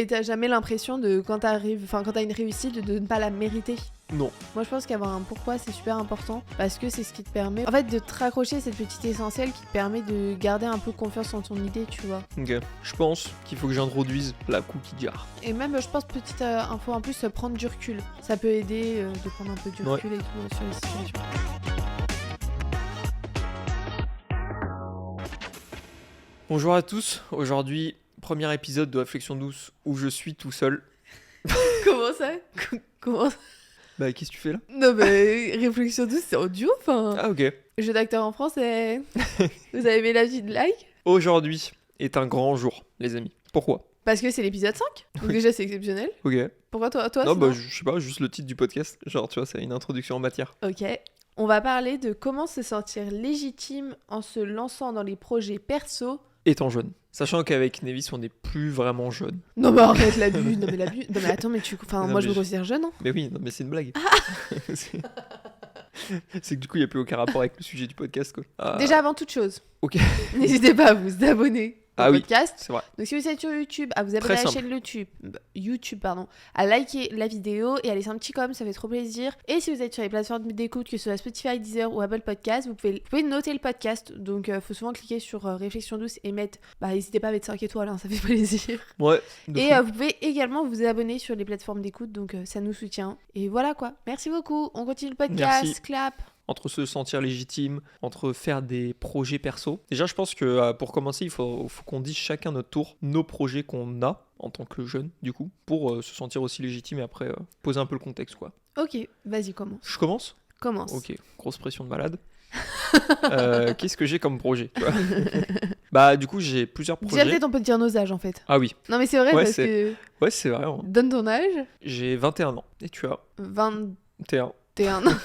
Et t'as jamais l'impression de, quand t'as une réussite, de ne pas la mériter? Non. Moi je pense qu'avoir un pourquoi c'est super important parce que c'est ce qui te permet en fait de te raccrocher cette petite essentielle qui te permet de garder un peu confiance en ton idée, tu vois. Ok. Je pense qu'il faut que j'introduise la cookie jar. Et même je pense petite info en plus, prendre du recul. Ça peut aider de prendre un peu du recul et tout sur les situations. Bonjour à tous, aujourd'hui premier épisode de Réflexion douce où je suis tout seul. Comment ça? Comment ça? Bah qu'est-ce que tu fais là? Non mais Réflexion douce c'est audio, enfin. Ah ok. Jeu d'acteur en français. Vous avez aimé la vie de like? Aujourd'hui est un grand jour les amis. Pourquoi? Parce que c'est l'épisode 5. Donc déjà c'est exceptionnel. Ok. Pourquoi toi Non bah sinon je sais pas, juste le titre du podcast. Genre tu vois c'est une introduction en matière. Ok. On va parler de comment se sentir légitime en se lançant dans les projets perso. Étant jeune. Sachant qu'avec Nevis on n'est plus vraiment jeune. Non mais arrête l'abus. Non mais attends mais Non, moi mais je me considère jeune, hein. Mais oui, non mais c'est une blague. c'est que du coup il n'y a plus aucun rapport avec le sujet du podcast quoi. Déjà avant toute chose. Ok. N'hésitez pas à vous abonner au podcast. C'est vrai. Donc si vous êtes sur YouTube, à vous abonner à la chaîne YouTube, à liker la vidéo et à laisser un petit com, ça fait trop plaisir. Et si vous êtes sur les plateformes d'écoute, que ce soit Spotify, Deezer ou Apple Podcast, vous pouvez noter le podcast. Donc faut souvent cliquer sur Réflexion douce et mettre, n'hésitez pas à mettre 5 étoiles, hein, ça fait plaisir. Ouais. Et vous pouvez également vous abonner sur les plateformes d'écoute, donc ça nous soutient. Et voilà quoi. Merci beaucoup. On continue le podcast. Merci. Clap. Entre se sentir légitime, entre faire des projets perso. Déjà, je pense que pour commencer, il faut qu'on dise chacun notre tour nos projets qu'on a en tant que jeune, du coup, pour se sentir aussi légitime et après poser un peu le contexte, quoi. Ok, vas-y, commence. Je commence ? Commence. Ok, grosse pression de malade. Qu'est-ce que j'ai comme projet, tu vois? Bah, du coup, j'ai plusieurs projets. Déjà, peut-être on peut te dire nos âges, en fait. Ah oui. Non, mais c'est vrai, Ouais, parce que... Ouais, c'est vrai. Hein. Donne ton âge. J'ai 21 ans. Et tu as 21 21. ans.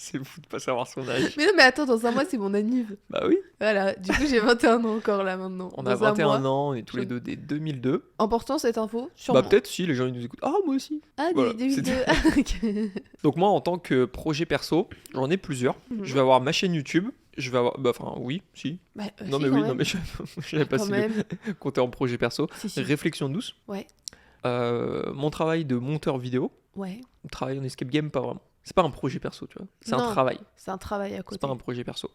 C'est fou de pas savoir son âge. Mais non, mais attends, dans un mois, c'est mon anniv. Bah oui. Voilà, du coup, j'ai 21 ans encore, là, maintenant. On a 21 ans, on est tous les deux des 2002. Important, cette info? Sûrement. Bah peut-être si, les gens ils nous écoutent. Ah, moi aussi. Ah, Voilà, des 2002. Ah, ok. Donc moi, en tant que projet perso, j'en ai plusieurs. Je vais avoir ma chaîne YouTube. Je vais avoir... Bah enfin, oui, si. Bah, Non si, mais quand oui, même. non mais je savais pas Quand si même. compter en projet perso. Si. Réflexion douce. Ouais. Mon travail de monteur vidéo. Ouais. Travail en escape game, pas vraiment. C'est pas un projet perso, tu vois. C'est Non. un travail. C'est un travail à côté. C'est pas un projet perso.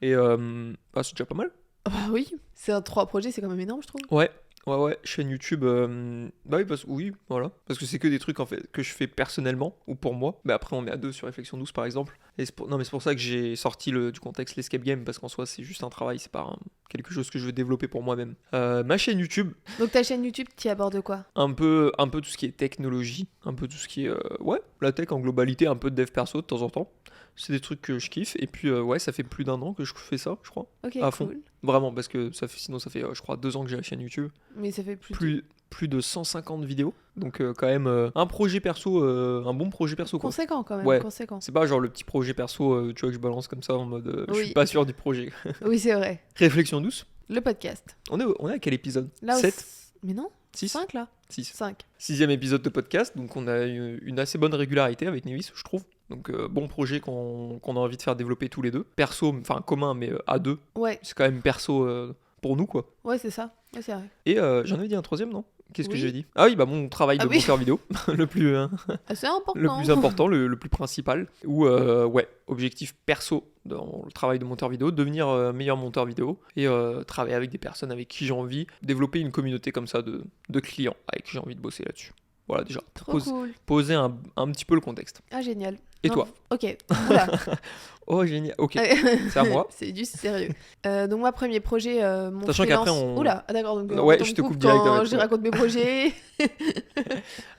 Et c'est déjà pas mal. Bah oui, c'est un 3 projets, c'est quand même énorme, je trouve. Ouais, chaîne YouTube. Bah oui, oui, voilà. Parce que c'est que des trucs en fait que je fais personnellement ou pour moi. Mais après, on est à deux sur Réflexion douce par exemple. Et non, mais c'est pour ça que j'ai sorti du contexte l'escape game parce qu'en soi, c'est juste un travail, c'est pas quelque chose que je veux développer pour moi-même. Ma chaîne YouTube. Donc ta chaîne YouTube, tu y abordes quoi? Un peu tout ce qui est technologie, un peu tout ce qui est la tech en globalité, un peu de dev perso de temps en temps. C'est des trucs que je kiffe et puis ça fait plus d'1 an que je fais ça, je crois. Ok, à fond. cool. Vraiment parce que sinon ça fait je crois 2 ans que j'ai la chaîne YouTube. Mais ça fait Plus de 150 vidéos. Donc quand même un projet perso, un bon projet perso quoi. Conséquent quand même, Ouais. conséquent. C'est pas genre le petit projet perso tu vois que je balance comme ça en mode je Oui. suis pas sûr du projet. Oui, c'est vrai. Réflexion douce. Le podcast. On est à quel épisode? Là, 7 Mais non, 6 5 là. 6. 5. 6e épisode de podcast, donc on a une assez bonne régularité avec Nevis, je trouve. Donc bon projet qu'on a envie de faire développer tous les deux. Perso, enfin commun, mais à deux. Ouais, C'est quand même perso pour nous, quoi. ouais, c'est ça. Ouais, c'est vrai. Et j'en avais dit un troisième, non? Qu'est-ce que Oui. j'ai dit? Ah oui, bah mon travail de Ah oui. monteur vidéo, le plus C'est important. le plus important, le plus principal. Ou objectif perso dans le travail de monteur vidéo, devenir meilleur monteur vidéo et travailler avec des personnes avec qui j'ai envie, développer une communauté comme ça de clients avec qui j'ai envie de bosser là-dessus. Voilà déjà, Trop cool. poser un petit peu le contexte. Ah, génial. Et Non, toi? Ok. Oula. Oh génial, ok, c'est à moi. C'est du sérieux. Donc moi, premier projet, mon Sachant freelance... qu'après, on- Oula, ah, d'accord. Donc, Ouais, on je te coupe quand direct, je ouais. raconte mes projets.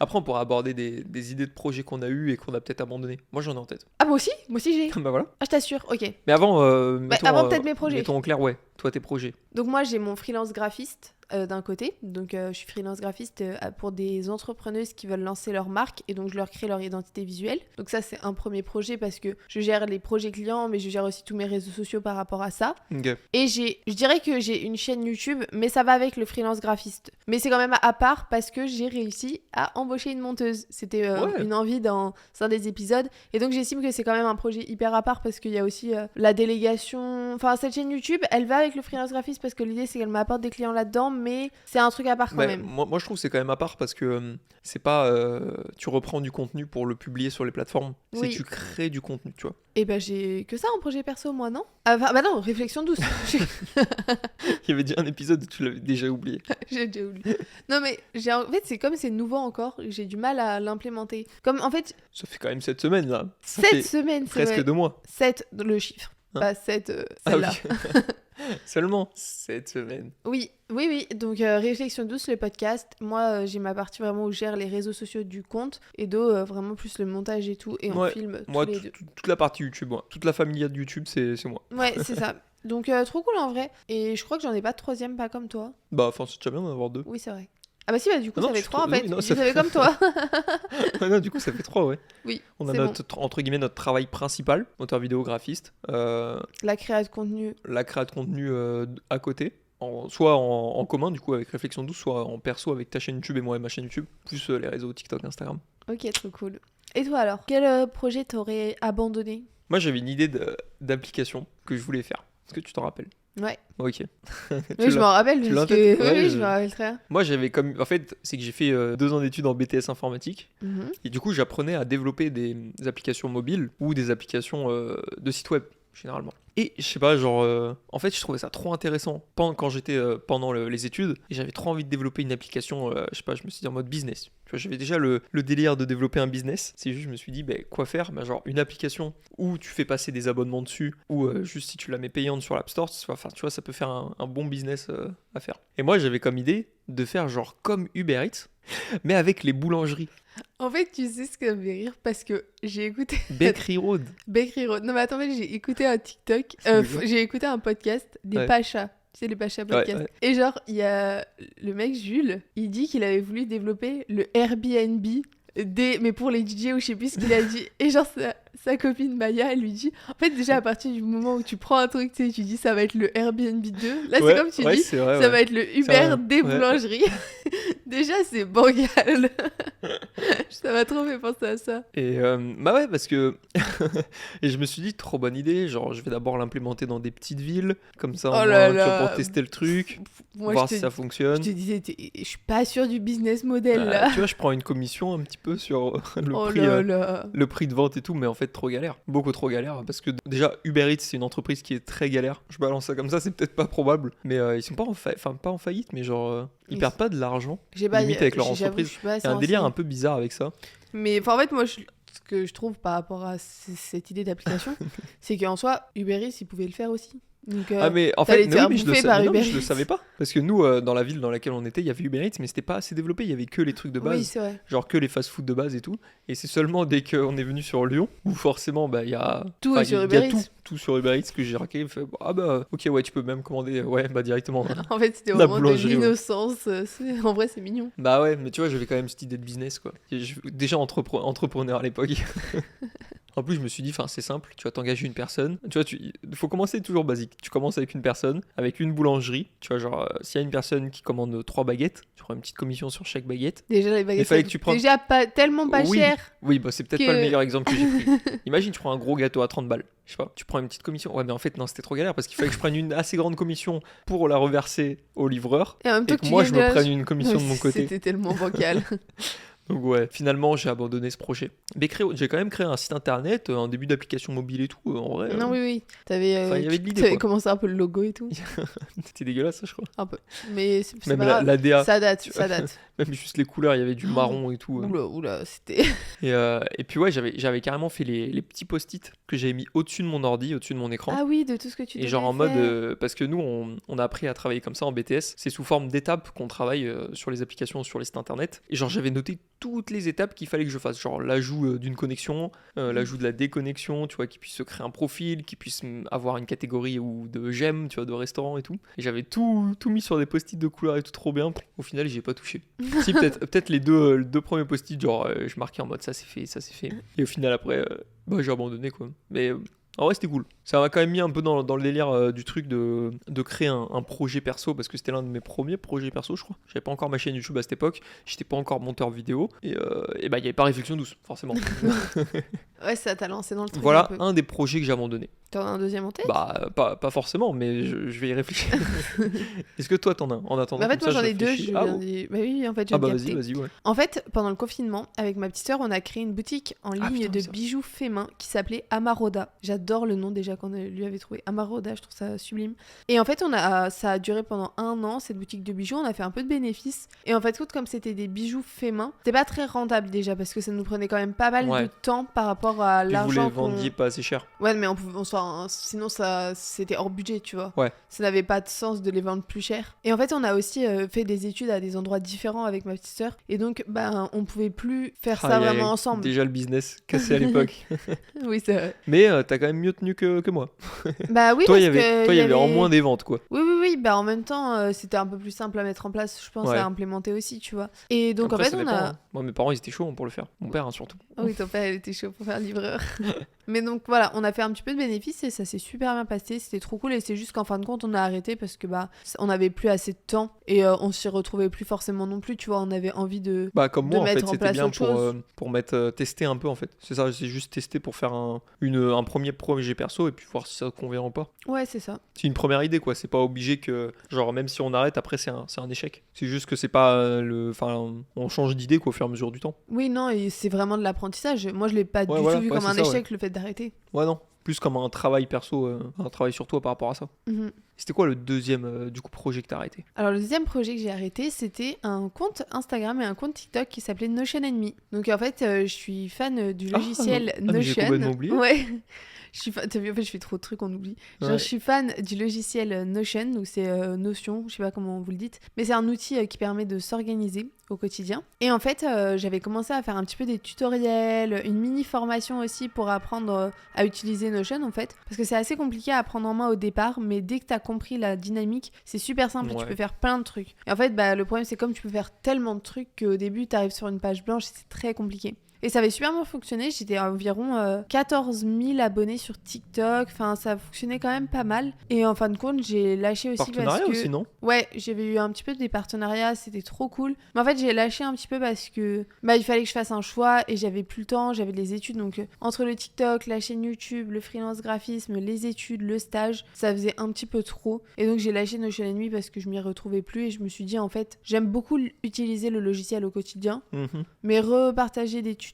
Après on pourra aborder des idées de projets qu'on a eu et qu'on a peut-être abandonné. Moi j'en ai en tête. Ah, moi aussi j'ai. Bah voilà. Ah, je t'assure, ok. Mais avant, mettons, avant peut-être mes projets. Mettons en clair, ouais, toi tes projets. Donc moi, j'ai mon freelance graphiste d'un côté. Donc je suis freelance graphiste pour des entrepreneuses qui veulent lancer leur marque et donc je leur crée leur identité visuelle. Donc ça, c'est un premier projet parce que je gère les projets clients, mais je gère aussi tous mes réseaux sociaux par rapport à ça. Ok. Et je dirais que j'ai une chaîne YouTube, mais ça va avec le freelance graphiste. Mais c'est quand même à part parce que j'ai réussi à embaucher une monteuse. C'était une envie dans un des épisodes. Et donc j'estime que c'est quand même un projet hyper à part parce qu'il y a aussi la délégation. Enfin, cette chaîne YouTube, elle va avec le freelance graphiste parce que l'idée c'est qu'elle m'apporte des clients là-dedans, mais c'est un truc à part quand même. Moi, je trouve que c'est quand même à part parce que c'est pas tu reprends du contenu pour le publier sur les plateformes, c'est tu crées du contenu, tu vois. Et j'ai que ça en projet perso, moi, non? Enfin, non, réflexion douce. Il y avait déjà un épisode où tu l'avais déjà oublié. J'ai déjà oublié. Non, mais en fait, c'est comme c'est nouveau encore, j'ai du mal à l'implémenter. Comme en fait. Ça fait quand même 7 semaines là. 7 semaines, c'est presque 2 mois. 7, le chiffre. Hein? Pas 7, celle-là. Ah oui. Seulement 7 semaines. Oui. Donc, réflexion douce, le podcast. Moi, j'ai ma partie vraiment où je gère les réseaux sociaux du compte. Et vraiment plus le montage et tout. Et on filme tous les deux. Toute la partie YouTube, moi. Toute la famille de YouTube, c'est moi. Ouais, c'est ça. Donc, trop cool en vrai. Et je crois que j'en ai pas de troisième, pas comme toi. Bah, enfin, c'est déjà bien d'en avoir 2. Oui, c'est vrai. Ah bah si, du coup, ça fait 3 en fait. Ça fait comme toi. Non, du coup, ça fait 3, ouais. Oui, on a entre guillemets, notre travail principal, auteur vidéographiste. La créa de contenu. La créa de contenu à côté. Soit en commun, du coup, avec Réflexion douce, soit en perso avec ta chaîne YouTube et moi et ma chaîne YouTube, plus les réseaux TikTok, Instagram. Ok, trop cool. Et toi alors, quel projet t'aurais abandonné? Moi, j'avais une idée d'application que je voulais faire. Est-ce que tu t'en rappelles? Ouais. Ok. Oui, je m'en rappelle. Oui, je m'en rappelle très bien. Moi, en fait, c'est que j'ai fait 2 ans d'études en BTS informatique. Et du coup, j'apprenais à développer des applications mobiles ou des applications de site web, généralement. Et je sais pas, en fait, je trouvais ça trop intéressant quand j'étais pendant les études. Et j'avais trop envie de développer une application, je sais pas, je me suis dit en mode business. Tu vois, j'avais déjà le délire de développer un business. C'est juste, je me suis dit, quoi faire? Genre une application où tu fais passer des abonnements dessus, ou juste si tu la mets payante sur l'App Store, enfin, tu vois, ça peut faire un bon business à faire. Et moi, j'avais comme idée de faire genre comme Uber Eats, mais avec les boulangeries. En fait, tu sais ce qui me fait rire parce que j'ai écouté... Bakery Road. Non mais attends, j'ai écouté un TikTok, j'ai écouté un podcast des Pachas. Tu sais, les Pachas podcast. Ouais. Et genre, il y a le mec Jules, il dit qu'il avait voulu développer le Airbnb, mais pour les DJ ou je sais plus ce qu'il a dit. Et genre, sa copine Maya, elle lui dit, en fait, déjà à partir du moment où tu prends un truc, tu sais, tu dis ça va être le Airbnb 2. Là, c'est comme tu dis, vrai, ça va être le Uber des boulangeries. Déjà, c'est bancal. Ça m'a trop fait penser à ça. Et bah ouais, parce que... et je me suis dit, trop bonne idée, genre, je vais d'abord l'implémenter dans des petites villes, comme ça, tu vois, pour tester le truc, voir si ça fonctionne. Je te disais, je suis pas sûre du business model, là. Tu vois, je prends une commission un petit peu sur le prix de vente et tout, mais en fait, trop galère. Beaucoup trop galère, parce que déjà, Uber Eats, c'est une entreprise qui est très galère. Je balance ça comme ça, c'est peut-être pas probable, mais ils sont pas en faillite, mais genre... Ils perdent pas de l'argent, limite avec leur entreprise. Il y a un délire un peu bizarre avec ça. Mais en fait, moi, ce que je trouve par rapport à cette idée d'application, c'est qu'en soi, Uber Eats, ils pouvaient le faire aussi. Donc, mais en fait, je le savais pas. Parce que nous, dans la ville dans laquelle on était, il y avait Uber Eats, mais c'était pas assez développé. Il y avait que les trucs de base. Oui, c'est vrai. Genre que les fast-food de base et tout. Et c'est seulement dès qu'on est venu sur Lyon, où forcément, il y a tout sur Uber Eats. Tout sur Uber Eats que j'ai raqué. Ok, ouais, tu peux même commander directement. En fait, c'était vraiment de l'innocence. En vrai, c'est mignon. Bah ouais, mais tu vois, j'avais quand même cette idée de business, quoi. Déjà entrepreneur à l'époque. En plus, je me suis dit, c'est simple, tu vas t'engager une personne. Tu vois, il faut commencer toujours basique. Tu commences avec une personne, avec une boulangerie. Tu vois, genre, s'il y a une personne qui commande 3 baguettes, tu prends une petite commission sur chaque baguette. Déjà, les baguettes, déjà tellement pas cher. Oui, c'est peut-être pas le meilleur exemple que j'ai pris. Imagine, tu prends un gros gâteau à 30 balles. Je sais pas, tu prends une petite commission. Ouais, mais en fait, non, c'était trop galère parce qu'il fallait que je prenne une assez grande commission pour la reverser au livreur. Et que moi, je me prenne une commission de mon côté. C'était tellement bancal. Donc ouais, finalement j'ai abandonné ce projet. Mais j'ai quand même créé un site internet, un début d'application mobile et tout, en vrai. Non, oui. T'avais commencé un peu le logo et tout. C'était dégueulasse ça, je crois. Un peu. Mais c'est même pas grave. La DA. Ça date. Même juste les couleurs, il y avait du marron et tout. Oula, c'était... Et puis ouais, j'avais carrément fait les petits post-it que j'avais mis au-dessus de mon ordi, au-dessus de mon écran. Ah oui, de tout ce que tu devais Et genre en mode... parce que nous, on a appris à travailler comme ça en BTS. C'est sous forme d'étapes qu'on travaille sur les applications, sur les sites internet. Et genre j'avais noté toutes les étapes qu'il fallait que je fasse. Genre l'ajout d'une connexion, l'ajout de la déconnexion, tu vois, qu'il puisse se créer un profil, qu'il puisse avoir une catégorie ou de j'aime, tu vois, de restaurant et tout. Et j'avais tout mis sur des post-it de couleur et tout trop bien. Au final, j'y ai pas touché. Si, peut-être les deux premiers post-it, genre je marquais en mode ça c'est fait. Et au final après, j'ai abandonné quoi. Mais en vrai c'était cool. Ça m'a quand même mis un peu dans le délire du truc de créer un projet perso, parce que c'était l'un de mes premiers projets perso, je crois. J'avais pas encore ma chaîne YouTube à cette époque, j'étais pas encore monteur vidéo, et bah il y avait pas Réflexion douce, forcément. Ouais, ça t'a lancé dans le truc. Voilà un des projets que j'ai abandonné. T'en as un deuxième en tête? Bah, pas forcément, mais je vais y réfléchir. Est-ce que toi, t'en as un en attendant? En fait, moi, j'en ai deux. Bah oui, en fait, j'ai capté. Vas-y, ouais. En fait, pendant le confinement, avec ma petite sœur, on a créé une boutique en ligne de bijoux faits main qui s'appelait Amaroda. J'adore le nom déjà qu'on lui avait trouvé. Amaroda, je trouve ça sublime. Et en fait, ça a duré pendant 1 an, cette boutique de bijoux. On a fait un peu de bénéfices. Et en fait, comme c'était des bijoux faits main, c'était pas très rentable déjà parce que ça nous prenait quand même pas mal de temps par rapport à l'argent. Vous les vendiez pas assez cher. Ouais, mais sinon ça c'était hors budget, tu vois. Ouais. Ça n'avait pas de sens de les vendre plus cher. Et en fait, on a aussi fait des études à des endroits différents avec ma petite sœur. Et donc, on pouvait plus faire ça vraiment ensemble. Déjà le business cassé à l'époque. Oui, c'est vrai. Mais t'as quand même mieux tenu que moi. Bah oui, toi, il y avait en moins des ventes, quoi. Oui. Bah en même temps, c'était un peu plus simple à mettre en place, je pense, à implémenter aussi, tu vois. Et donc, après, en fait, Moi, mes parents, ils étaient chauds pour le faire. Mon père, surtout. Oh oui, ton père, il était chaud pour faire livreur. Mais donc voilà, on a fait un petit peu de bénéfices et ça s'est super bien passé, c'était trop cool. Et c'est juste qu'en fin de compte, on a arrêté parce que on avait plus assez de temps et on s'y retrouvait plus forcément non plus, tu vois. On avait envie de comme moi, en fait, c'était bien pour tester un peu, en fait. C'est ça, c'est juste tester pour faire un premier projet perso et puis voir si ça convient ou pas. Ouais, c'est ça. C'est une première idée, quoi. C'est pas obligé que, genre, même si on arrête, après, c'est un échec. C'est juste que c'est pas on change d'idée, quoi, au fur et à mesure du temps. Oui, non, et c'est vraiment de l'apprentissage. Moi, je l'ai pas du tout vu comme un échec, le fait d'arrêter. Ouais, non. Plus comme un travail perso, un travail sur toi par rapport à ça. Mm-hmm. C'était quoi le deuxième projet que t'as arrêté? Alors le deuxième projet que j'ai arrêté, c'était un compte Instagram et un compte TikTok qui s'appelait Notion Me. Donc en fait, je suis fan du logiciel Notion. Mais j'ai complètement oublié. Ouais. T'as vu, en fait, je fais trop de trucs, on oublie. Je suis fan du logiciel Notion, donc c'est Notion, je sais pas comment vous le dites, mais c'est un outil qui permet de s'organiser au quotidien. Et en fait, j'avais commencé à faire un petit peu des tutoriels, une mini formation aussi pour apprendre à utiliser Notion en fait, parce que c'est assez compliqué à prendre en main au départ, mais dès que t'as compris la dynamique, c'est super simple, tu peux faire plein de trucs. Et en fait, le problème c'est comme tu peux faire tellement de trucs qu'au début t'arrives sur une page blanche et c'est très compliqué. Et ça avait super bien fonctionné, j'étais à environ 14 000 abonnés sur TikTok, enfin ça fonctionnait quand même pas mal. Et en fin de compte, j'ai lâché aussi partenariat aussi, non? Ouais, j'avais eu un petit peu des partenariats, c'était trop cool. Mais en fait, j'ai lâché un petit peu parce que il fallait que je fasse un choix et j'avais plus le temps, j'avais les études. Donc entre le TikTok, la chaîne YouTube, le freelance graphisme, les études, le stage, ça faisait un petit peu trop. Et donc j'ai lâché Notion & Me parce que je m'y retrouvais plus et je me suis dit en fait, j'aime beaucoup utiliser le logiciel au quotidien, mais repartager des tutos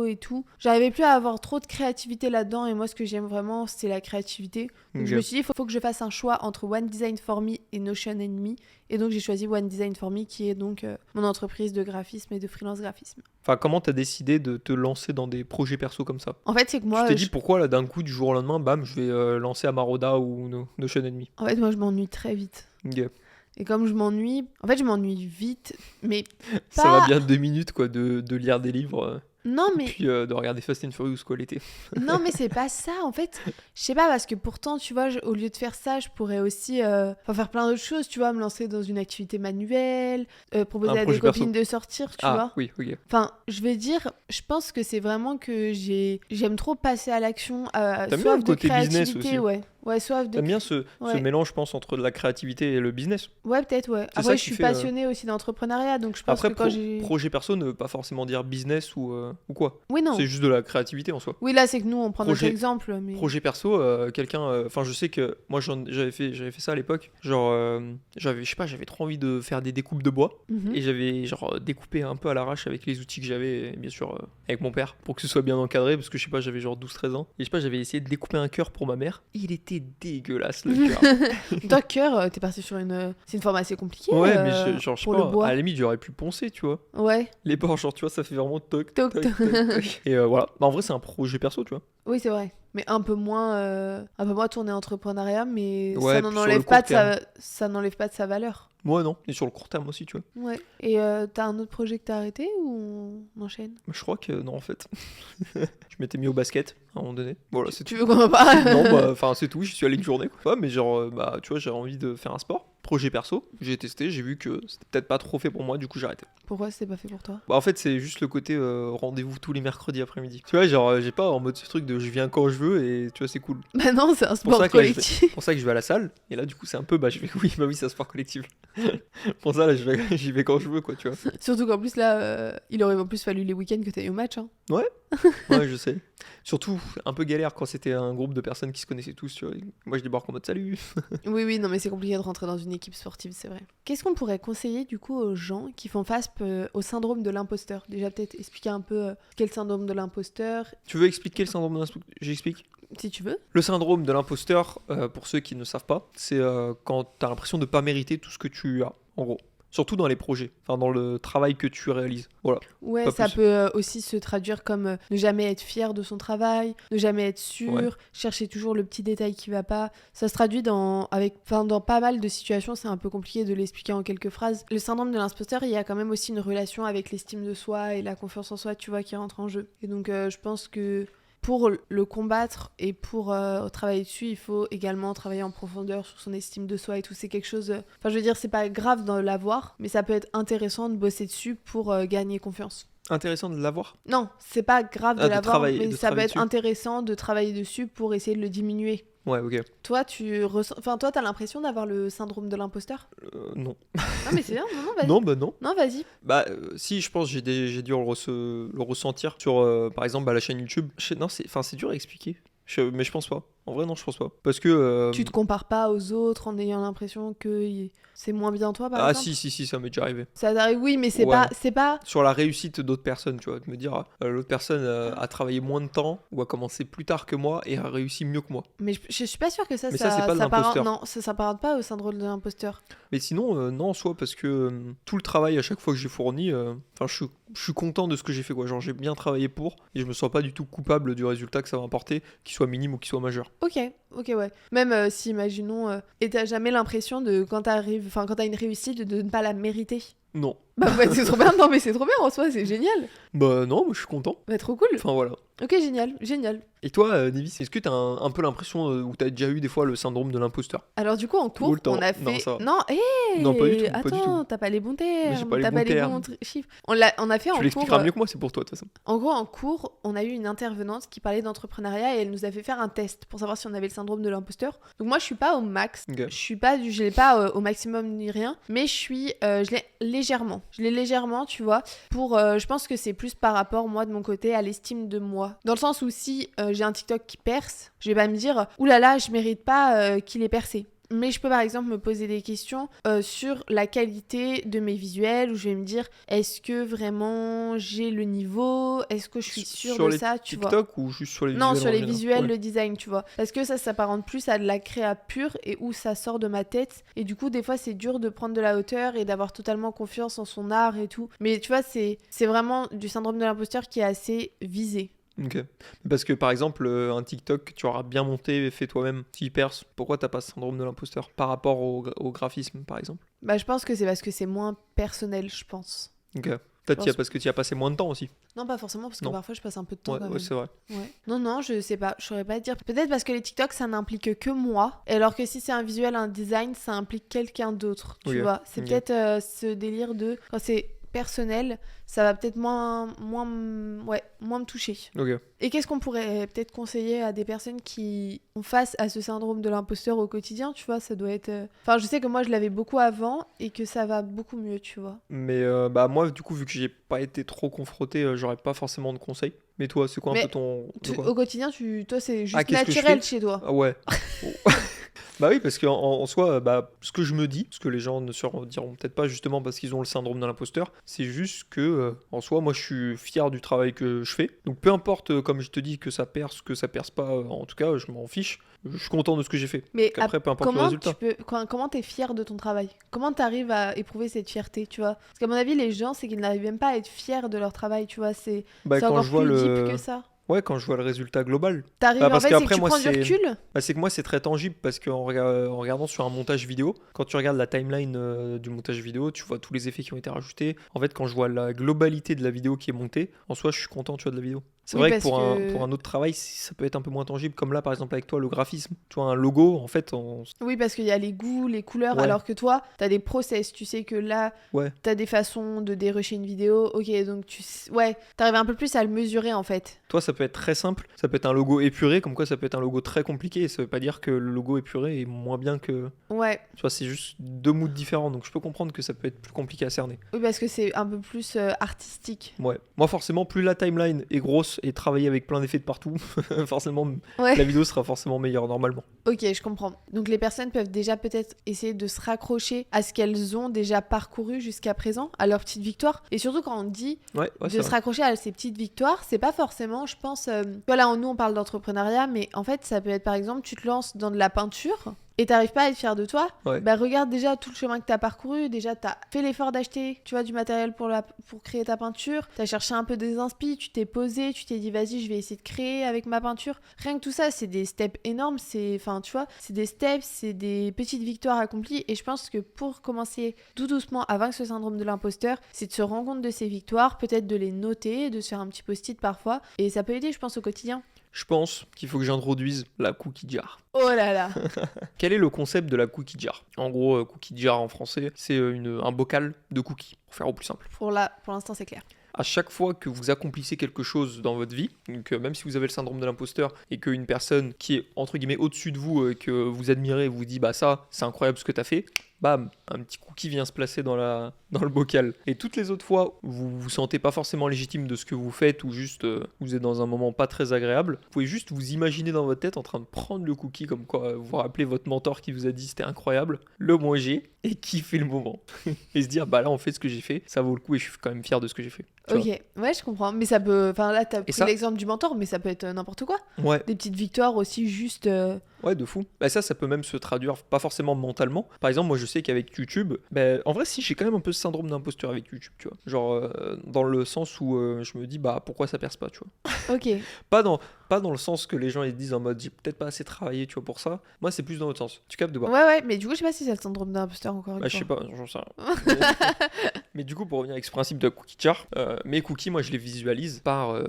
et tout, j'arrivais plus à avoir trop de créativité là-dedans et moi ce que j'aime vraiment c'est la créativité. Donc je me suis dit faut que je fasse un choix entre One Design for Me et Notion & Me et donc j'ai choisi One Design for Me qui est donc mon entreprise de graphisme et de freelance graphisme. Enfin, comment t'as décidé de te lancer dans des projets perso comme ça? En fait c'est que moi... Tu t'es dit pourquoi là d'un coup du jour au lendemain, bam, je vais lancer Amaroda ou Notion & Me? En fait moi je m'ennuie très vite. Et comme je m'ennuie, je m'ennuie vite, mais pas... Ça va bien 2 minutes quoi de lire des livres. Non mais... Et puis de regarder Fast and Furious quoi l'été. Non mais c'est pas ça en fait. Je sais pas parce que pourtant tu vois au lieu de faire ça je pourrais aussi faire plein d'autres choses, tu vois, me lancer dans une activité manuelle, proposer à des copines de sortir, tu vois. Oui, ok. Enfin je vais dire, je pense que c'est vraiment que j'aime trop passer à l'action, T'aimes bien le côté business aussi. Ouais, soif de... T'aimes bien ce mélange, je pense, entre de la créativité et le business. Ouais, peut-être, ouais. Après, je suis passionnée aussi d'entrepreneuriat, donc je pense que quand projet perso ne veut pas forcément dire business ou quoi. Oui, non. C'est juste de la créativité en soi. Oui, là, c'est que nous, on prend notre exemple. Mais... Projet perso, quelqu'un... Enfin, je sais que moi, j'avais fait ça à l'époque. Genre, j'avais trop envie de faire des découpes de bois. Et j'avais, découpé un peu à l'arrache avec les outils que j'avais, bien sûr, avec mon père, pour que ce soit bien encadré, parce que, je sais pas, j'avais 12-13 ans. Et je sais pas, j'avais essayé de découper un cœur pour ma mère. Il était dégueulasse le cœur. Toi, cœur, t'es parti sur c'est une forme assez compliquée. Ouais, mais je sais pour pas, le bois. à la limite j'aurais pu poncer, tu vois. Ouais. Les bords, tu vois, ça fait vraiment toc. Toc. Et voilà. En vrai, c'est un projet perso, tu vois. Oui, c'est vrai. Mais un peu moins tourné entrepreneuriat, mais ouais, ça n'enlève pas de sa valeur. Ouais, non. Et sur le court terme aussi, tu vois. Ouais. Et t'as un autre projet que t'as arrêté ou on enchaîne? Je crois que non, en fait. Je m'étais mis au basket à un moment donné. Voilà, c'est tu veux qu'on en parle? Non, c'est tout. J'y suis allé une journée, quoi. Ouais, mais tu vois, j'ai envie de faire un sport. projet perso, j'ai testé, j'ai vu que c'était peut-être pas trop fait pour moi, du coup j'ai arrêté. Pourquoi c'était pas fait pour toi? Bah, en fait, c'est juste le côté rendez-vous tous les mercredis après-midi. Tu vois, genre, j'ai pas en mode ce truc de je viens quand je veux et tu vois, c'est cool. Bah non, c'est un Pour sport ça que là, collectif. c'est pour ça que je vais à la salle, et là, du coup, c'est un peu, bah, je vais, oui, bah oui, c'est un sport collectif. Pour ça, là, j'y vais quand je veux, quoi, tu vois. Surtout qu'en plus, là, il aurait en plus fallu les week-ends que t'ailles au match. Hein. Ouais, je sais. Surtout, un peu galère quand c'était un groupe de personnes qui se connaissaient tous, tu vois. Moi, je débarque en mode salut. Oui, non, mais c'est compliqué de rentrer dans une équipe sportive, c'est vrai. Qu'est-ce qu'on pourrait conseiller, du coup, aux gens qui font face au syndrome de l'imposteur? Déjà, peut-être expliquer un peu quel syndrome de l'imposteur, Tu veux expliquer le syndrome de l'imposteur? J'explique. si tu veux. Le syndrome de l'imposteur, pour ceux qui ne savent pas, c'est quand tu as l'impression de pas mériter tout ce que tu as, en gros. Surtout dans les projets, enfin dans le travail que tu réalises. Voilà. Ouais, Pas ça plus. peut aussi se traduire comme ne jamais être fier de son travail, ne jamais être sûr, Ouais. chercher toujours le petit détail qui va pas. Ça se traduit dans pas mal de situations, c'est un peu compliqué de l'expliquer en quelques phrases. Le syndrome de l'imposteur, il y a quand même aussi une relation avec l'estime de soi et la confiance en soi, tu vois, qui rentre en jeu. Et donc je pense que pour le combattre et pour travailler dessus, il faut également travailler en profondeur sur son estime de soi et tout. C'est quelque chose... Enfin, je veux dire, c'est pas grave de l'avoir, mais ça peut être intéressant de bosser dessus pour gagner confiance. Intéressant de l'avoir. Non, c'est pas grave de De l'avoir, travailler- mais de ça peut travailler être dessus. intéressant de travailler dessus pour essayer de le diminuer. Ouais, ok. Toi, toi, t'as l'impression d'avoir le syndrome de l'imposteur? Non. Non, mais c'est bien, non, vas-y. Non, bah non. Non, vas-y. Bah si, je pense que j'ai dû le ressentir sur, par exemple, bah, la chaîne YouTube. Non, c'est dur à expliquer. Mais je pense pas. En vrai, non, je pense pas. Parce que... Tu te compares pas aux autres en ayant l'impression que c'est moins bien toi, par Ah exemple? si, ça m'est déjà arrivé. Ça t'arrive, oui, mais c'est Ouais. pas... Sur la réussite d'autres personnes, tu vois, de me dire, l'autre personne a travaillé moins de temps ou a commencé plus tard que moi et a réussi mieux que moi. Mais je suis pas sûre que ça Mais ça, c'est pas de l'imposteur. Non, ça s'apparente pas au syndrome de l'imposteur. Mais sinon, non, en soi, parce que tout le travail à chaque fois que j'ai fourni, enfin, je suis content de ce que j'ai fait, quoi. Genre, j'ai bien travaillé pour et je me sens pas du tout coupable du résultat que ça va apporter, qu'il soit minime ou qu'il soit majeur. Ok, ouais. Même si, imaginons, et t'as jamais l'impression de, quand t'as une réussite, de ne pas la mériter. Non. Bah ouais, c'est trop bien, non mais c'est trop bien en soi, c'est génial. Bah non, moi je suis content. Bah trop cool. Enfin voilà. Ok, génial. Et toi, Nivis, est-ce que t'as un peu l'impression où t'as déjà eu des fois le syndrome de l'imposteur? Alors du coup, en cours, Tout le temps. on a Non, fait... ça va. Non, Non, pas du tout, pas du attends, tout. t'as pas les bons Mais j'ai termes, pas les t'as bons pas les termes. bons chiffres. On a fait en Tu cours... l'expliqueras mieux que moi, c'est pour toi de toute façon. En gros, en cours, on a eu une intervenante qui parlait d'entrepreneuriat et elle nous a fait faire un test pour savoir si on avait le syndrome de l'imposteur. Donc moi, je suis pas au max, Ok. je l'ai pas au maximum ni rien, mais je l'ai légèrement. Je l'ai légèrement, tu vois, je pense que c'est plus par rapport, moi, de mon côté, à l'estime de moi. Dans le sens où si j'ai un TikTok qui perce, je vais pas me dire, oulala, je mérite pas qu'il ait percé. Mais je peux par exemple me poser des questions sur la qualité de mes visuels où je vais me dire est-ce que vraiment j'ai le niveau, est-ce que je suis sûre Sur de les ça, tu vois. TikTok ou juste sur les Non, visuels sur en les général? visuels, Ouais. le design, tu vois. Parce que ça s'apparente plus à de la créa pure et où ça sort de ma tête. Et du coup, des fois, c'est dur de prendre de la hauteur et d'avoir totalement confiance en son art et tout. Mais tu vois, c'est vraiment du syndrome de l'imposteur qui est assez visé. Ok. Parce que par exemple, un TikTok que tu auras bien monté et fait toi-même, s'il perce, pourquoi t'as pas ce syndrome de l'imposteur par rapport au graphisme par exemple? Bah, je pense que c'est parce que c'est moins personnel, je pense. Ok. Peut-être pense- parce que tu y as passé moins de temps aussi. Non, pas forcément, parce que Non. parfois je passe un peu de temps Ouais, quand ouais, même. c'est vrai. Ouais. Non, je sais pas, je saurais pas dire. Peut-être parce que les TikTok, ça n'implique que moi, alors que si c'est un visuel, un design, ça implique quelqu'un d'autre, tu Ok. vois. C'est Ok. peut-être ce délire de... Quand c'est personnel, ça va peut-être moins me toucher. Ok. Et qu'est-ce qu'on pourrait peut-être conseiller à des personnes qui font face à ce syndrome de l'imposteur au quotidien, tu vois, ça doit être... Enfin, je sais que moi, je l'avais beaucoup avant et que ça va beaucoup mieux, tu vois. Mais bah moi du coup vu que j'ai pas été trop confronté, j'aurais pas forcément de conseils. Mais toi, c'est quoi un Mais peu ton... de quoi Au quotidien, toi, c'est juste qu'est-ce que je naturel fais chez toi. Ah ouais. Bah oui, parce qu'en soi, bah, ce que je me dis, ce que les gens ne se diront peut-être pas justement parce qu'ils ont le syndrome de l'imposteur, c'est juste que en soi, moi je suis fier du travail que je fais. Donc peu importe, comme je te dis, que ça perce, que ça perce pas, en tout cas, je m'en fiche. Je suis content de ce que j'ai fait. Mais Après, peu importe le résultat. comment t'es fier de ton travail? Comment t'arrives à éprouver cette fierté, tu vois? Parce qu'à mon avis, les gens, c'est qu'ils n'arrivent même pas à être fiers de leur travail, tu vois. C'est Bah, quand encore je vois plus le... deep que ça. Ouais, quand je vois le résultat global. T'arrives, Parce en fait, c'est qu'après, que tu moi, prends du recul. c'est que moi, c'est très tangible parce qu'en en regardant sur un montage vidéo, quand tu regardes la timeline du montage vidéo, tu vois tous les effets qui ont été rajoutés. En fait, quand je vois la globalité de la vidéo qui est montée, en soi, je suis content, tu vois, de la vidéo. C'est Oui, vrai que parce que... pour un autre travail, ça peut être un peu moins tangible, comme là, par exemple, avec toi, le graphisme. Tu vois, un logo, en fait, Oui, parce qu'il y a les goûts, les couleurs, Ouais. alors que toi, t'as des process. Tu sais que là, Ouais. t'as des façons de dérusher une vidéo. Ok, donc ouais, t'arrives un peu plus à le mesurer, en fait. Toi, ça peut être très simple, ça peut être un logo épuré, comme quoi ça peut être un logo très compliqué, et ça veut pas dire que le logo épuré est moins bien que... Ouais, Tu vois, c'est juste deux moods différents, donc je peux comprendre que ça peut être plus compliqué à cerner. oui, parce que c'est un peu plus artistique. Ouais. Moi, forcément, plus la timeline est grosse et travaillée avec plein d'effets de partout, forcément, Ouais. la vidéo sera forcément meilleure, normalement. Ok, je comprends. Donc les personnes peuvent déjà peut-être essayer de se raccrocher à ce qu'elles ont déjà parcouru jusqu'à présent, à leur petite victoire. Et surtout quand on dit Ouais, de c'est se vrai. raccrocher à ces petites victoires, c'est pas forcément, je pense... Voilà, nous on parle d'entrepreneuriat, mais en fait ça peut être par exemple, tu te lances dans de la peinture et t'arrives pas à être fier de toi, Ouais. bah regarde déjà tout le chemin que t'as parcouru, déjà t'as fait l'effort d'acheter, tu vois, du matériel pour créer ta peinture, t'as cherché un peu des inspi, tu t'es posé, tu t'es dit vas-y je vais essayer de créer avec ma peinture. Rien que tout ça, c'est des steps énormes, enfin tu vois, c'est des steps, c'est des petites victoires accomplies et je pense que pour commencer tout doucement à vaincre ce syndrome de l'imposteur, c'est de se rendre compte de ces victoires, peut-être de les noter, de se faire un petit post-it parfois et ça peut aider je pense au quotidien. Je pense qu'il faut que j'introduise la cookie jar. Oh là là. Quel est le concept de la cookie jar? En gros, cookie jar en français, c'est un bocal de cookies, pour faire au plus simple. Pour l'instant c'est clair. À chaque fois que vous accomplissez quelque chose dans votre vie, donc même si vous avez le syndrome de l'imposteur et qu'une personne qui est entre guillemets au-dessus de vous, que vous admirez, vous dit bah ça, c'est incroyable ce que t'as fait, bam, un petit cookie vient se placer dans le bocal. Et toutes les autres fois où vous vous sentez pas forcément légitime de ce que vous faites ou juste vous êtes dans un moment pas très agréable, vous pouvez juste vous imaginer dans votre tête en train de prendre le cookie, comme quoi vous vous rappelez votre mentor qui vous a dit c'était incroyable, le manger et kiffer le moment. Et se dire bah là en fait ce que j'ai fait, ça vaut le coup et je suis quand même fier de ce que j'ai fait. Tu vois. Ok, ouais, je comprends. Mais ça peut. Enfin, là, t'as pris ça l'exemple du mentor, mais ça peut être n'importe quoi. Ouais. Des petites victoires aussi, juste. Ouais, de fou. Bah ça peut même se traduire pas forcément mentalement. Par exemple, moi je sais qu'avec YouTube, en vrai si j'ai quand même un peu ce syndrome d'imposteur avec YouTube, tu vois. Genre dans le sens où je me dis bah pourquoi ça perce pas, tu vois. Ok. Pas dans le sens que les gens ils disent en mode j'ai peut-être pas assez travaillé, tu vois, pour ça. Moi c'est plus dans l'autre sens. Tu captes de quoi? Ouais, mais du coup, je sais pas si c'est le syndrome d'imposteur encore une Bah je fois. sais pas, j'en sais rien. Mais du coup pour revenir avec ce principe de cookie jar, mes cookies moi je les visualise par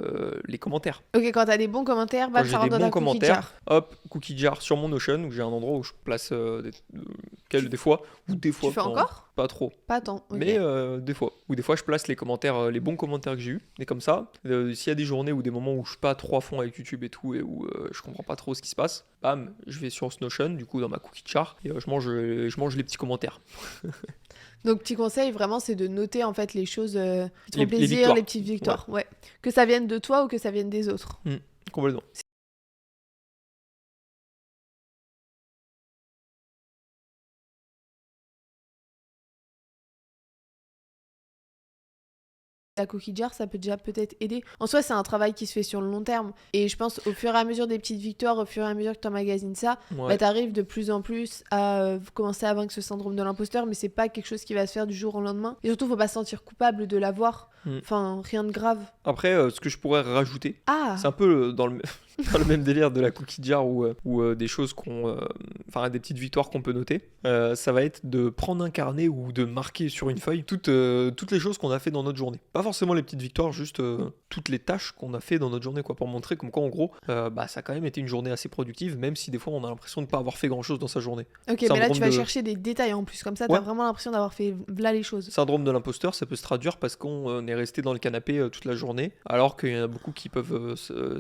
les commentaires. Ok, quand t'as des bons commentaires, bah Quand ça j'ai rentre des dans bons ta cookie commentaires, jar. hop, cookie jar sur mon Notion où j'ai un endroit où je place des fois ou des fois Tu fais quand- encore pas trop. Pas tant. Ok. Mais des fois. Ou des fois, je place les commentaires, les bons commentaires que j'ai eu. Et comme ça, s'il y a des journées ou des moments où je suis pas trop à fond avec YouTube et tout, et où je comprends pas trop ce qui se passe, bam, je vais sur ce Notion, du coup, dans ma cookie jar, et je mange les petits commentaires. Donc, petit conseil, vraiment, c'est de noter en fait les choses qui te font Les plaisir, victoires. les petites victoires. Ouais. Que ça vienne de toi ou que ça vienne des autres. Complètement. La cookie jar, ça peut déjà peut-être aider. En soi, c'est un travail qui se fait sur le long terme. Et je pense au fur et à mesure des petites victoires, au fur et à mesure que tu emmagasines ça, Ouais. bah, t'arrives de plus en plus à commencer à vaincre ce syndrome de l'imposteur, mais c'est pas quelque chose qui va se faire du jour au lendemain. Et surtout, faut pas se sentir coupable de l'avoir. Enfin, rien de grave. Après, ce que je pourrais rajouter, Ah, c'est un peu dans dans le même délire de la cookie jar ou des choses enfin des petites victoires qu'on peut noter. Ça va être de prendre un carnet ou de marquer sur une feuille toutes les choses qu'on a fait dans notre journée. Pas forcément les petites victoires, juste toutes les tâches qu'on a fait dans notre journée, quoi, pour montrer comme quoi en gros, ça a quand même été une journée assez productive, même si des fois on a l'impression de pas avoir fait grand chose dans sa journée. ok, mais là Syndrome tu vas de- chercher des détails en plus, comme ça Ouais. t'as vraiment l'impression d'avoir fait là les choses. Syndrome de l'imposteur, ça peut se traduire parce qu'on est resté dans le canapé toute la journée, alors qu'il y en a beaucoup qui peuvent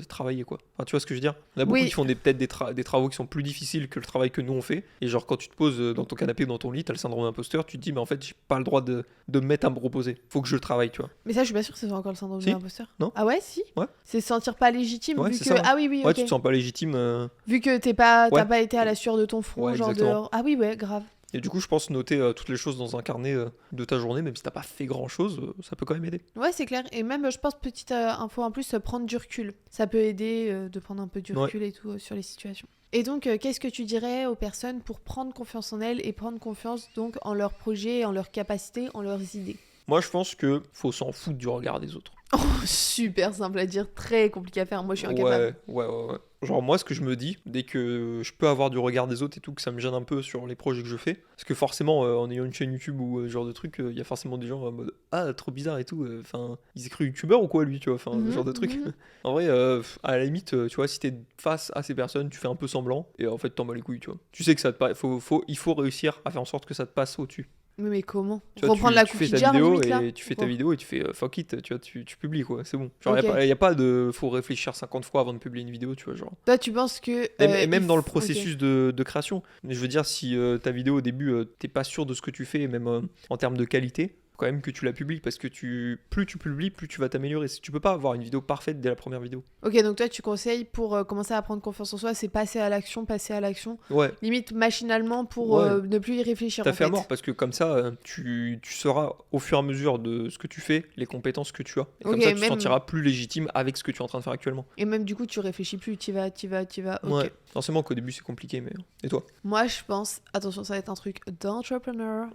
travailler, quoi. Enfin, tu vois ce que je veux dire? Il y en a beaucoup Oui. qui font peut-être des travaux qui sont plus difficiles que le travail que nous on fait. Et genre quand tu te poses dans ton canapé ou dans ton lit, t'as le syndrome d'imposteur, tu te dis mais en fait j'ai pas le droit de me mettre à me reposer. Faut que je le travaille, tu vois. Mais ça, je suis pas sûre que ce soit encore le syndrome Si. de l'imposteur. Non. Ah ouais, si. Ouais. C'est se sentir pas légitime Ouais, vu c'est que. ça, ouais. Ah oui, oui, Ouais, ok. tu te sens pas légitime. Vu que Ouais. t'as pas été à la sueur de ton front, Ouais, genre exactement. de. Ah oui, ouais, grave. Et du coup, je pense noter toutes les choses dans un carnet de ta journée, même si t'as pas fait grand chose, ça peut quand même aider. Ouais, c'est clair. Et même, je pense, petite info en plus, prendre du recul. Ça peut aider de prendre un peu du recul et tout sur les situations. Et donc, qu'est-ce que tu dirais aux personnes pour prendre confiance en elles et prendre confiance donc en leurs projets, en leurs capacités, en leurs idées? Moi, je pense que faut s'en foutre du regard des autres. Super simple à dire, très compliqué à faire. Moi, je suis incapable. Ouais. Genre moi, ce que je me dis, dès que je peux avoir du regard des autres et tout, que ça me gêne un peu sur les projets que je fais, parce que forcément, en ayant une chaîne YouTube ou ce genre de truc, il y a forcément des gens en mode ah trop bizarre et tout. Enfin, il s'est cru youtubeur ou quoi lui, tu vois, enfin ce genre de truc. En vrai, à la limite, tu vois, si t'es face à ces personnes, tu fais un peu semblant et en fait t'en bats les couilles, tu vois. Tu sais que ça te il faut réussir à faire en sorte que ça te passe au-dessus. Mais comment? Tu vois, Reprendre la tu fais cookie ta jar vidéo limite là? et tu fais ta vidéo et tu fais fuck it, tu vois, tu publies quoi, c'est bon. Genre, Ok. y a pas de faut réfléchir 50 fois avant de publier une vidéo, tu vois, genre. Toi, tu penses que. Et même dans le Ok. processus de création. Je veux dire, si ta vidéo au début, t'es pas sûr de ce que tu fais, même en termes de qualité, faut quand même que tu la publies parce que plus tu publies, plus tu vas t'améliorer. Tu peux pas avoir une vidéo parfaite dès la première vidéo. Ok, donc toi, tu conseilles pour commencer à prendre confiance en soi, c'est passer à l'action, Ouais, limite machinalement pour ouais. ne plus y réfléchir T'as en fait à fait. mort parce que comme ça, tu sauras au fur et à mesure de ce que tu fais, les compétences que tu as. Et Ok, comme ça, tu te même. sentiras plus légitime avec ce que tu es en train de faire actuellement. Et même du coup, tu réfléchis plus, t'y vas. Ok. Ouais, forcément qu'au début c'est compliqué, mais. Et toi? Moi, je pense, attention, ça va être un truc d'entrepreneur.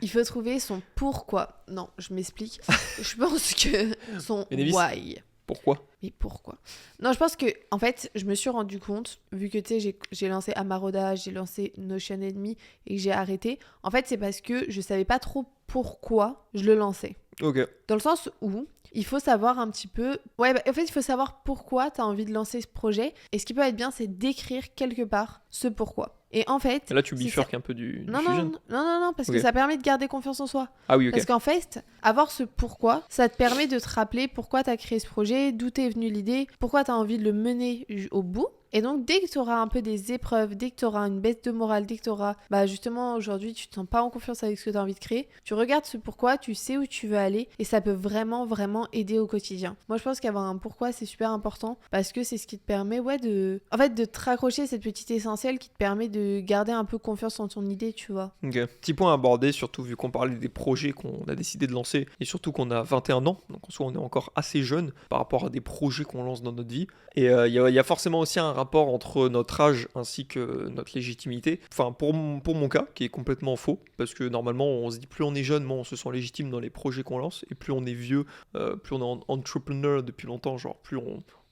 Il faut trouver son pourquoi. Non, je m'explique. Je pense que son Mais Davis, why. pourquoi? Mais pourquoi? Non, je pense que, en fait, je me suis rendu compte, vu que, tu sais, j'ai lancé Amaroda, j'ai lancé Notion Enemy et que j'ai arrêté. En fait, c'est parce que je savais pas trop pourquoi je le lançais. Ok. Dans le sens où il faut savoir un petit peu... Ouais, en fait, il faut savoir pourquoi tu as envie de lancer ce projet. Et ce qui peut être bien, c'est d'écrire quelque part ce pourquoi. Et en fait... Là, tu si bifurques un peu du non, sujet. non, parce Ok. que ça permet de garder confiance en soi. Ah oui, ok. Parce qu'en fait, avoir ce pourquoi, ça te permet de te rappeler pourquoi tu as créé ce projet, d'où t'es venue l'idée, pourquoi tu as envie de le mener au bout. Et donc, dès que tu auras un peu des épreuves, dès que tu auras une baisse de morale, dès que tu auras, bah justement, aujourd'hui, tu te sens pas en confiance avec ce que tu as envie de créer, tu regardes ce pourquoi, tu sais où tu veux aller et ça peut vraiment, vraiment aider au quotidien. Moi, je pense qu'avoir un pourquoi, c'est super important parce que c'est ce qui te permet, de te raccrocher cette petite essentielle qui te permet de garder un peu confiance en ton idée, tu vois. Ok. Petit point à aborder, surtout vu qu'on parlait des projets qu'on a décidé de lancer et surtout qu'on a 21 ans, donc en soi on est encore assez jeune par rapport à des projets qu'on lance dans notre vie. Et il y a forcément aussi un rapport entre notre âge ainsi que notre légitimité. Enfin, pour mon cas, qui est complètement faux, parce que normalement on se dit plus on est jeune, moins on se sent légitime dans les projets qu'on lance, et plus on est vieux, plus on est entrepreneur depuis longtemps, genre plus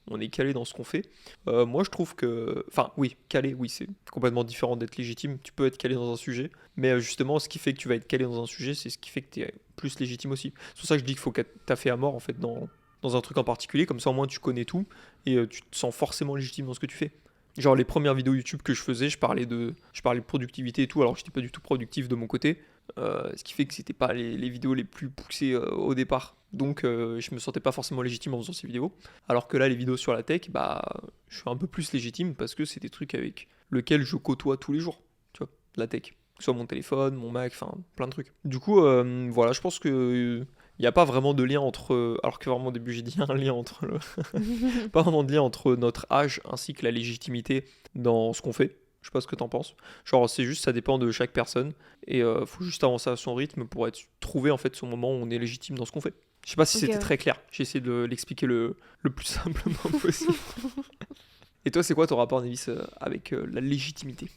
on est calé dans ce qu'on fait. Moi, je trouve que... Enfin, oui, calé, oui, c'est complètement différent d'être légitime. Tu peux être calé dans un sujet, mais justement, ce qui fait que tu vas être calé dans un sujet, c'est ce qui fait que tu es plus légitime aussi. C'est pour ça que je dis qu'il faut taffer à mort, en fait, dans un truc en particulier. Comme ça, au moins, tu connais tout et tu te sens forcément légitime dans ce que tu fais. Genre, les premières vidéos YouTube que je faisais, je parlais de productivité et tout, alors que j'étais pas du tout productif de mon côté. Ce qui fait que c'était pas les vidéos les plus poussées au départ. Donc je me sentais pas forcément légitime en faisant ces vidéos. Alors que là, les vidéos sur la tech, bah, je suis un peu plus légitime parce que c'est des trucs avec lesquels je côtoie tous les jours. Tu vois, la tech. Que ce soit mon téléphone, mon Mac, enfin plein de trucs. Du coup, voilà, je pense que il n'y a pas vraiment de lien entre... Alors que vraiment au début j'ai dit un lien entre... pas vraiment de lien entre notre âge ainsi que la légitimité dans ce qu'on fait. Je sais pas ce que t'en penses. Genre, c'est juste, ça dépend de chaque personne. Et faut juste avancer à son rythme pour trouver en fait son moment où on est légitime dans ce qu'on fait. Je sais pas si c'était très clair. J'ai essayé de l'expliquer le plus simplement possible. Et toi, c'est quoi ton rapport, Nevis, avec la légitimité?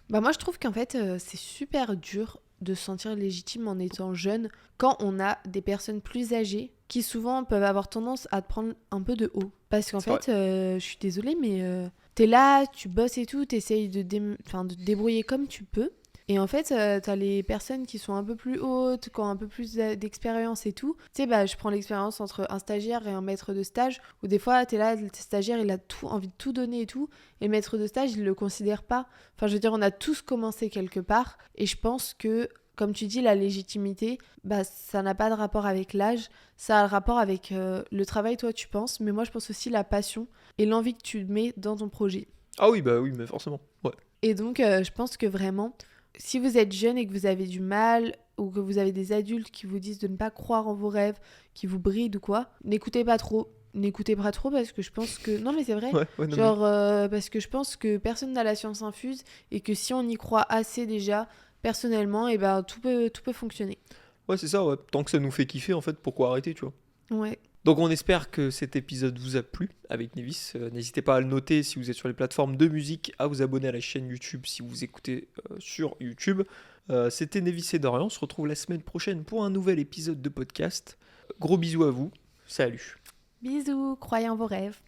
Bah moi, je trouve qu'en fait, c'est super dur de se sentir légitime en étant jeune quand on a des personnes plus âgées qui souvent peuvent avoir tendance à te prendre un peu de haut. Parce qu'en fait, je suis désolée, mais t'es là, tu bosses et tout, t'essayes de te débrouiller comme tu peux. Et en fait, t'as les personnes qui sont un peu plus hautes, qui ont un peu plus d'expérience et tout. Tu sais, bah, je prends l'expérience entre un stagiaire et un maître de stage, où des fois, t'es là, le stagiaire, il a envie de tout donner et tout, et le maître de stage, il le considère pas. Enfin, je veux dire, on a tous commencé quelque part, et je pense que, comme tu dis, la légitimité, bah, ça n'a pas de rapport avec l'âge, ça a le rapport avec le travail, toi, tu penses, mais moi, je pense aussi la passion et l'envie que tu mets dans ton projet. Ah oui, bah oui, mais forcément, ouais. Et donc, je pense que vraiment... Si vous êtes jeune et que vous avez du mal ou que vous avez des adultes qui vous disent de ne pas croire en vos rêves, qui vous brident ou quoi, n'écoutez pas trop. N'écoutez pas trop parce que je pense que... Non mais c'est vrai. Ouais, non, Genre, parce que je pense que personne n'a la science infuse et que si on y croit assez déjà, personnellement, et ben, tout peut fonctionner. Ouais, c'est ça, ouais. Tant que ça nous fait kiffer, en fait, pourquoi arrêter, tu vois. Ouais. Donc on espère que cet épisode vous a plu avec Nevis. N'hésitez pas à le noter si vous êtes sur les plateformes de musique, à vous abonner à la chaîne YouTube si vous écoutez sur YouTube. C'était Nevis et Dorian, on se retrouve la semaine prochaine pour un nouvel épisode de podcast. Gros bisous à vous, Salut. Bisous, croyez en vos rêves.